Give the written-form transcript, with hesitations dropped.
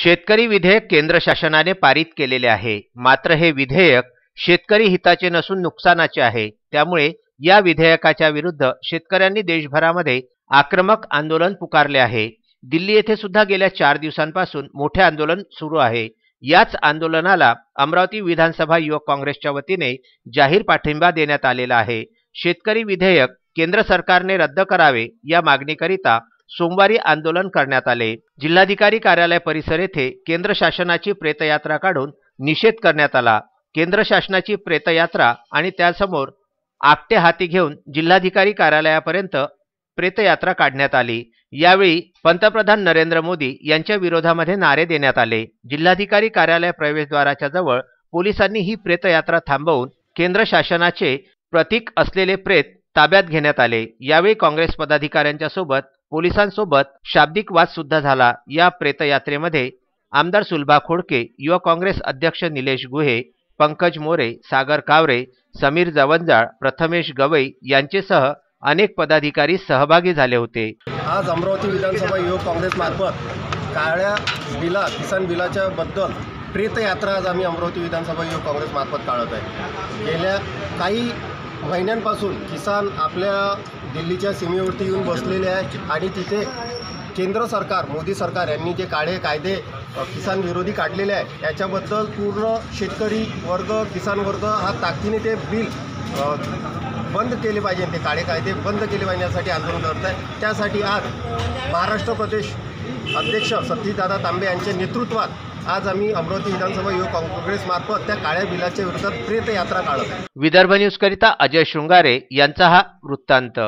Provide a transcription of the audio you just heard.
शेतकरी विधेयक केंद्र शासनाने पारित केलेले आहे। मात्र हे विधेयक शेतकरी हिताचे नसून नुकसानाचे आहे। त्यामुळे या विधेयकाच्या विरुद्ध शेतकऱ्यांनी देशभरामध्ये आक्रमक आंदोलन पुकारले आहे। दिल्ली येथे सुद्धा गेल्या 4 दिवसांपासून मोठे आंदोलन सुरू आहे। याच आंदोलनाला अमरावती विधानसभा युवक काँग्रेसच्या वतीने जाहीर पाठिंबा देण्यात आलेला आहे। शेतकरी विधेयक केंद्र सरकारने रद्द करावे या मागणीकरिता सोमवारी आंदोलन करण्यात आले। जिल्हाधिकारी कार्यालय परिसर येथे केंद्र शासनाची प्रेतयात्रा काढून निषेध करण्यात आला। केंद्र शासनाची प्रेतयात्रा आणि त्यासमोर आपटे हाती घेऊन जिल्हाधिकारी कार्यालयापर्यंत प्रेतयात्रा काढण्यात आली। यावेळी पंतप्रधान नरेंद्र मोदी यांच्या विरोधामध्ये नारे देण्यात आले। जिल्हाधिकारी कार्यालय प्रवेशद्वाराच्या जवळ पोलिसांनी ही प्रेतयात्रा थांबवून केंद्र शासनाचे प्रतीक असलेले प्रेत ताब्यात घेण्यात आले। यावेळी काँग्रेस पदाधिकाऱ्यांच्या सोबत पोलिसांसोबत शाब्दिक वाद सुद्धा झाला। या प्रेतयात्रेमध्ये आमदार सुलभा खोडके, युवा काँग्रेस अध्यक्ष निलेश गुहे, पंकज मोरे, सागर कावरे, समीर जवंजाळ, प्रथमेश गवई यांचेसह अनेक पदाधिकारी सहभागी झाले होते। आज अमरावती विधानसभा युवक काँग्रेस मार्फत काळ्या बिला किसान बिलाच्या बद्दल प्रेतयात्रा आज आम्ही अमरावती विधानसभा युवक काँग्रेस मार्फत काढत आहे। गेल्या काही महिन्यांपासून किसान आपल्या दिल्लीच्या सीमेवरती येऊन बसलेले आहे आणि तिथे केंद्र सरकार, मोदी सरकार यांनी जे काळे कायदे किसान विरोधी काढलेले आहे याच्याबद्दल पूर्ण शेतकरी वर्ग, किसान वर्ग हा ताकदीने ते बिल बंद केले पाहिजे, ते काळे कायदे बंद केले पाहिजे यासाठी आंदोलन करत आहे। त्यासाठी आज महाराष्ट्र प्रदेश अध्यक्ष सतीशदादा तांबे यांच्या नेतृत्वात आज आम्ही अमरावती विधानसभा युवक काँग्रेस मार्फत त्या काळ्या बिलाच्या विरोधात प्रेतयात्रा काढत आहे। विदर्भ न्यूज करिता अजय शृंगारे यांचा हा वृत्तांत।